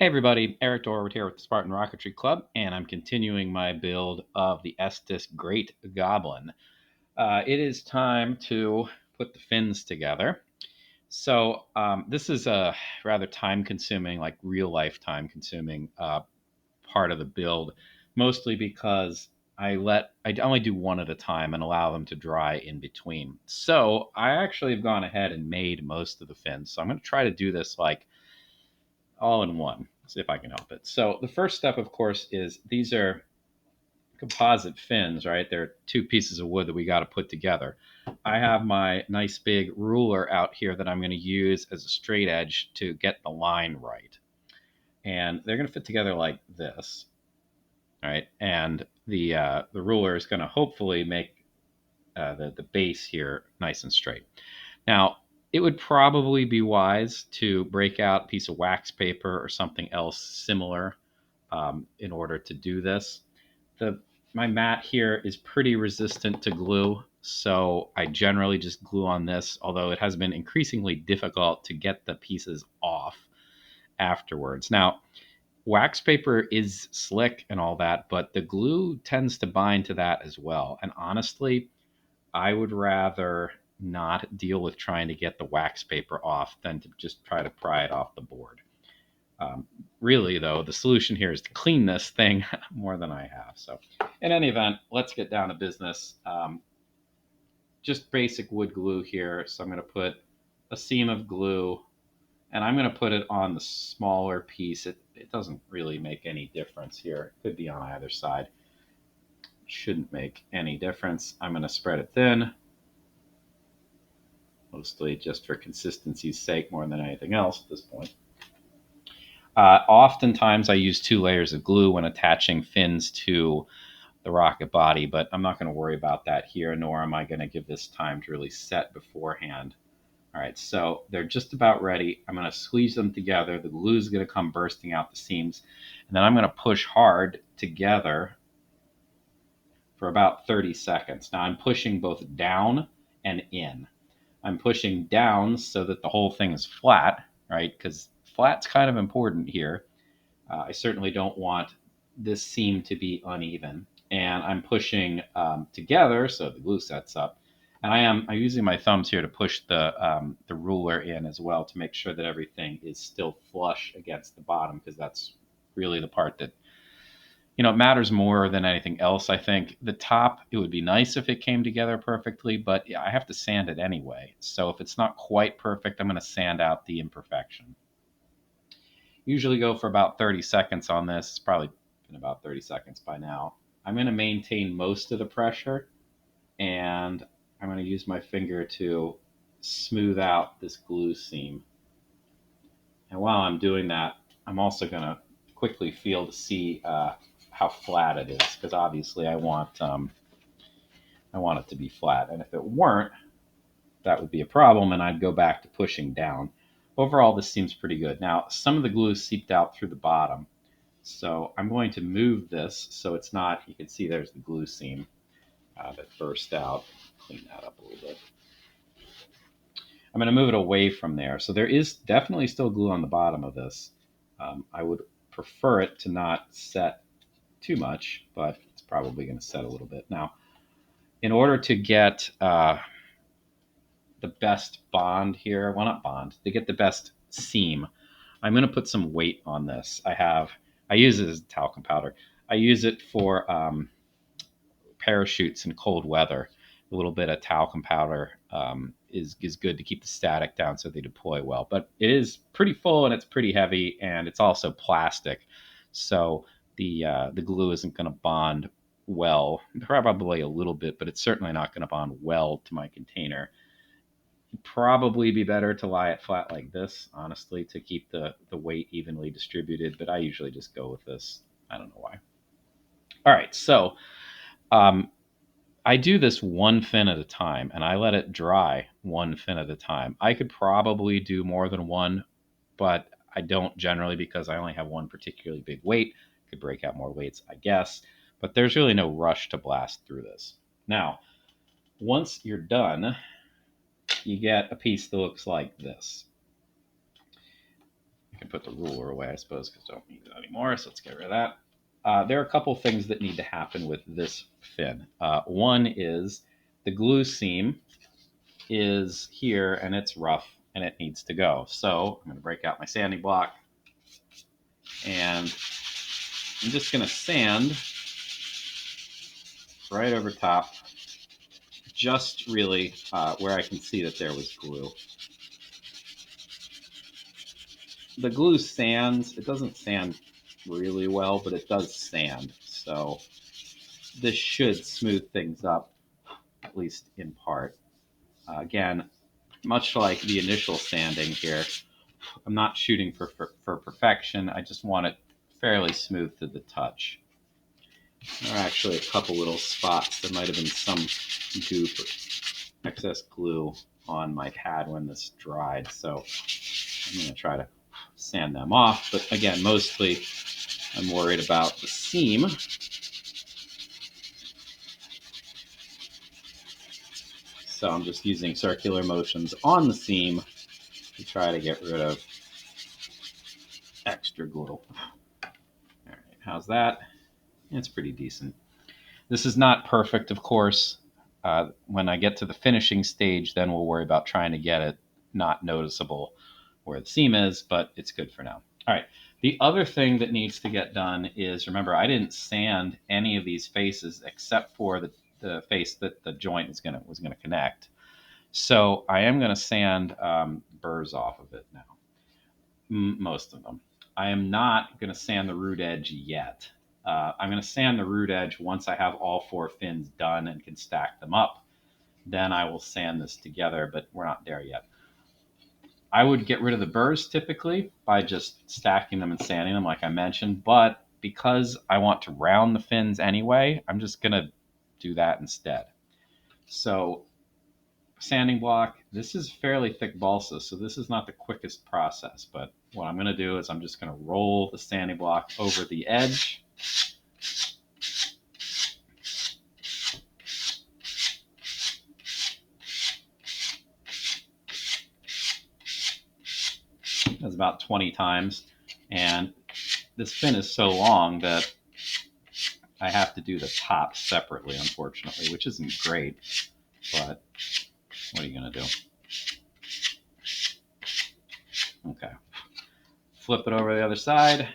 Hey everybody, Eric Dorward here with the Spartan Rocketry Club, and I'm continuing my build of the Estes Great Goblin. It is time to put the fins together. So this is a rather time-consuming, like real-life time-consuming part of the build, mostly because I only do one at a time and allow them to dry in between. So I actually have gone ahead and made most of the fins. So I'm going to try to do this like all in one. See if I can help it. So the first step, of course, is these are composite fins, right? They're two pieces of wood that we got to put together. I have my nice big ruler out here that I'm going to use as a straight edge to get the line right. And they're going to fit together like this, right? And the ruler is going to hopefully make the base here nice and straight. Now, it would probably be wise to break out a piece of wax paper or something else similar in order to do this. The My mat here is pretty resistant to glue, so I generally just glue on this, although it has been increasingly difficult to get the pieces off afterwards. Now, wax paper is slick and all that, but the glue tends to bind to that as well. And honestly, I would rather not deal with trying to get the wax paper off than to just try to pry it off the board. Um, really, though, the solution here is to clean this thing more than I have. So, in any event, let's get down to business. Just basic wood glue here. So, I'm going to put a seam of glue and I'm going to put it on the smaller piece. It doesn't really make any difference here. It could be on either side. Shouldn't make any difference. I'm going to spread it thin, mostly just for consistency's sake more than anything else at this point. Oftentimes I use two layers of glue when attaching fins to the rocket body, but I'm not going to worry about that here, nor am I going to give this time to really set beforehand. All right, so they're just about ready. I'm going to squeeze them together. The glue is going to come bursting out the seams, and then I'm going to push hard together for about 30 seconds. Now I'm pushing both down and in. I'm pushing down so that the whole thing is flat, right? Because flat's kind of important here. I certainly don't want this seam to be uneven. And I'm pushing together so the glue sets up. And I'm using my thumbs here to push the ruler in as well to make sure that everything is still flush against the bottom, because that's really the part that it matters more than anything else. I think the top, it would be nice if it came together perfectly, but yeah, I have to sand it anyway. So if it's not quite perfect, I'm going to sand out the imperfection. Usually go for about 30 seconds on this. It's probably been about 30 seconds by now. I'm going to maintain most of the pressure, and I'm going to use my finger to smooth out this glue seam. And while I'm doing that, I'm also going to quickly feel to see how flat it is, because obviously I want it to be flat. And if it weren't, that would be a problem, and I'd go back to pushing down. Overall, this seems pretty good. Now, some of the glue seeped out through the bottom, so I'm going to move this so it's not, you can see there's the glue seam that burst out. Clean that up a little bit. I'm going to move it away from there. So there is definitely still glue on the bottom of this. I would prefer it to not set too much, but it's probably going to set a little bit. Now, in order to get the best bond here, well, not bond, to get the best seam, I'm going to put some weight on this. I use it as talcum powder. I use it for parachutes in cold weather. A little bit of talcum powder is good to keep the static down so they deploy well. But it is pretty full and it's pretty heavy, and it's also plastic, so the glue isn't going to bond well. Probably a little bit, but it's certainly not going to bond well to my container. It'd probably be better to lie it flat like this, honestly, to keep the weight evenly distributed. But I usually just go with this. I don't know why. All right, so um, I do this one fin at a time, and I let it dry one fin at a time. I could probably do more than one, but I don't generally, because I only have one particularly big weight. Could break out more weights, I guess, but there's really no rush to blast through this. Now, once you're done, you get a piece that looks like this. can put the ruler away, I suppose, because I don't need it anymore. So let's get rid of that. There are a couple things that need to happen with this fin. One is the glue seam is here and it's rough and it needs to go. So I'm going to break out my sanding block and I'm just going to sand right over top, just really where I can see that there was glue. The glue sands. It doesn't sand really well, but it does sand. So this should smooth things up, at least in part. Again, much like the initial sanding here, I'm not shooting for perfection. I just want it fairly smooth to the touch. There are actually a couple little spots. There might have been some goop or excess glue on my pad when this dried. So I'm going to try to sand them off. But again, mostly I'm worried about the seam. So I'm just using circular motions on the seam to try to get rid of extra glue. All right, how's that? It's pretty decent. This is not perfect, of course. When I get to the finishing stage, then we'll worry about trying to get it not noticeable where the seam is, but it's good for now. All right. The other thing that needs to get done is, remember, I didn't sand any of these faces except for the face that the joint was gonna connect. So I am going to sand burrs off of it now, most of them. I am not going to sand the root edge yet. I'm going to sand the root edge once I have all 4 fins done and can stack them up. Then I will sand this together, but we're not there yet. I would get rid of the burrs typically by just stacking them and sanding them like I mentioned, but because I want to round the fins anyway, I'm just going to do that instead. So sanding block, this is fairly thick balsa, so this is not the quickest process, but what I'm going to do is I'm just going to roll the sanding block over the edge. That's about 20 times, and this fin is so long that I have to do the top separately, unfortunately, which isn't great, but what are you going to do? Okay. Flip it over to the other side.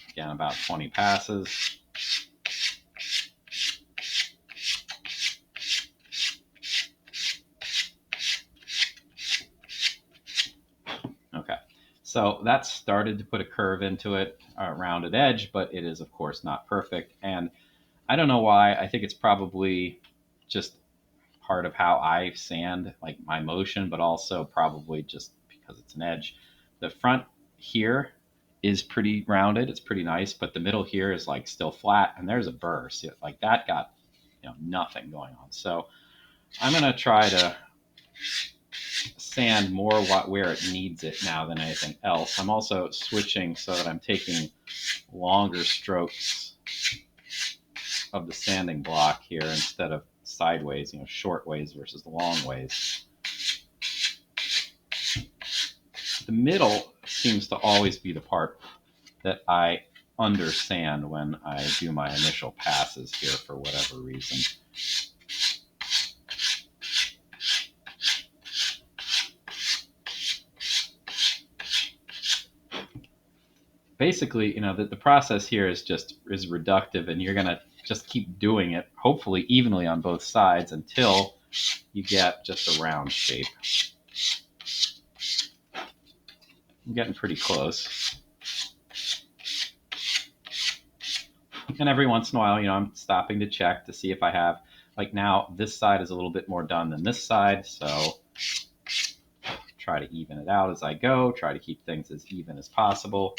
Again, about 20 passes. Okay, so that's started to put a curve into it, a rounded edge, but it is, of course, not perfect. And I don't know why. I think it's probably just part of how I sand, like my motion, but also probably just because it's an edge. The front here is pretty rounded. It's pretty nice, but the middle here is like still flat, and there's a burr. See, like that got nothing going on. So I'm going to try to sand more where it needs it now than anything else. I'm also switching so that I'm taking longer strokes of the sanding block here instead of sideways, short ways versus the long ways. The middle seems to always be the part that I undersand when I do my initial passes here for whatever reason. Basically, the process here is reductive, and you're going to just keep doing it, hopefully evenly on both sides until you get just a round shape. I'm getting pretty close. And every once in a while, I'm stopping to check to see if I have, like now, this side is a little bit more done than this side, so try to even it out as I go, try to keep things as even as possible.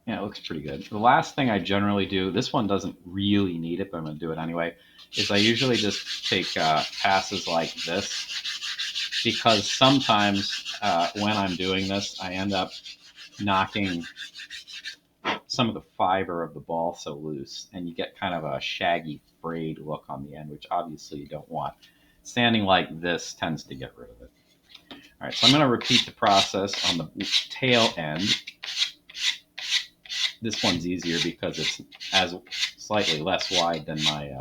Yeah, it looks pretty good. The last thing I generally do, this one doesn't really need it, but I'm going to do it anyway, is I usually just take passes like this, because sometimes when I'm doing this, I end up knocking some of the fiber of the ball so loose, and you get kind of a shaggy, frayed look on the end, which obviously you don't want. Sanding like this tends to get rid of it. All right, so I'm going to repeat the process on the tail end. This one's easier because it's as slightly less wide than my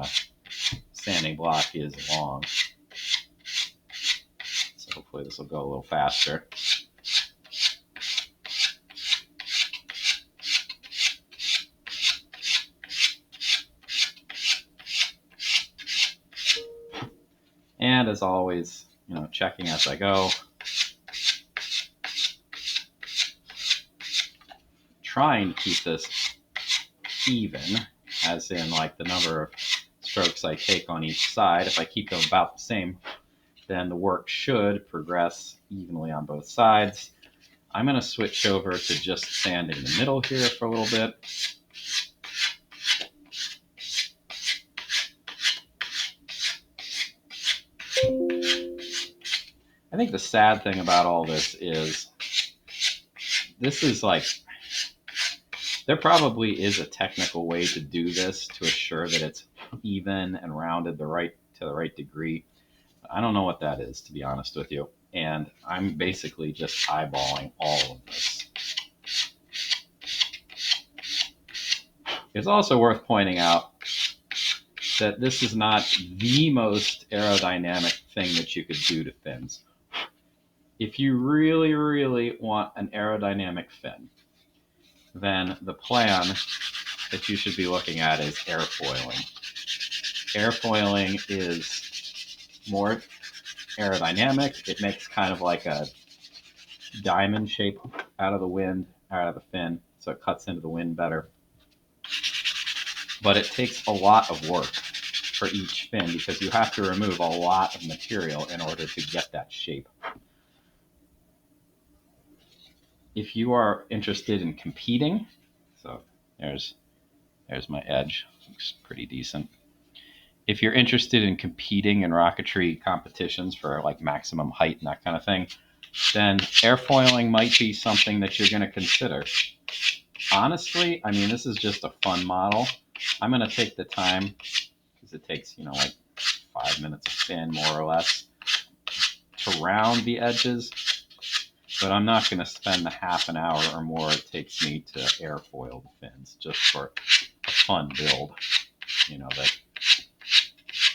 sanding block is long. So hopefully this will go a little faster. And as always, checking as I go. Trying to keep this even, as in like the number of strokes I take on each side. If I keep them about the same, then the work should progress evenly on both sides. I'm going to switch over to just sanding the middle here for a little bit. I think the sad thing about all this is like, there probably is a technical way to do this to assure that it's even and rounded to the right degree. I don't know what that is, to be honest with you. And I'm basically just eyeballing all of this. It's also worth pointing out that this is not the most aerodynamic thing that you could do to fins. If you really, really want an aerodynamic fin, then the plan that you should be looking at is airfoiling. Airfoiling is more aerodynamic. It makes kind of like a diamond shape out of the fin, so it cuts into the wind better. But it takes a lot of work for each fin because you have to remove a lot of material in order to get that shape. If you are interested in competing, so there's my edge, looks pretty decent. If you're interested in competing in rocketry competitions for like maximum height and that kind of thing, then airfoiling might be something that you're going to consider. Honestly, I mean, this is just a fun model. I'm going to take the time, because it takes, like 5 minutes of fin, more or less, to round the edges. But I'm not going to spend the half an hour or more it takes me to airfoil the fins, just for a fun build. That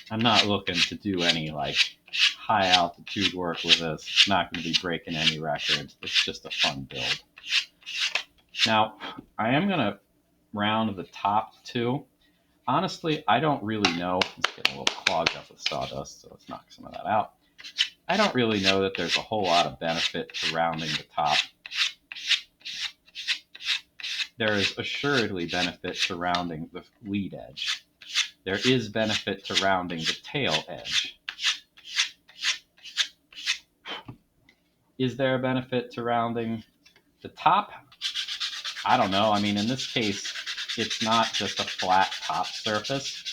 I'm not looking to do any like high altitude work with this. It's not going to be breaking any records. It's just a fun build. Now, I am going to round the top too. Honestly, I don't really know. It's getting a little clogged up with sawdust, so let's knock some of that out. I don't really know that there's a whole lot of benefit to rounding the top. There is assuredly benefit to rounding the lead edge. There is benefit to rounding the tail edge. Is there a benefit to rounding the top? I don't know. I mean, in this case, it's not just a flat top surface.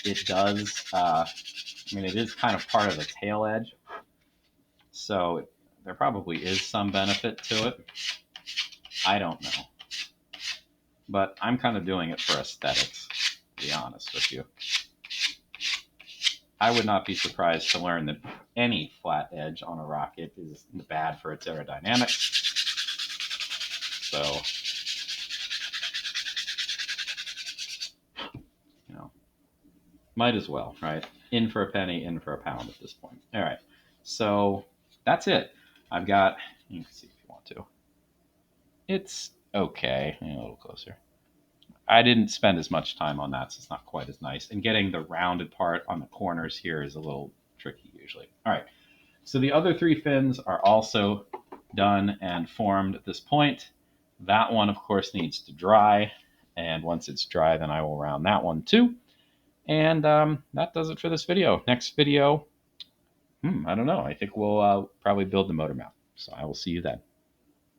It does, it is kind of part of the tail edge. So there probably is some benefit to it. I don't know. But I'm kind of doing it for aesthetics, to be honest with you. I would not be surprised to learn that any flat edge on a rocket is bad for its aerodynamics. So, might as well, right? In for a penny, in for a pound at this point. All right. So that's it. I've got, you can see if you want to. It's okay. A little closer. I didn't spend as much time on that, so it's not quite as nice. And getting the rounded part on the corners here is a little tricky usually. All right. So the other 3 fins are also done and formed at this point. That one, of course, needs to dry. And once it's dry, then I will round that one too. And that does it for this video. Next video, I don't know. I think we'll probably build the motor mount. So I will see you then.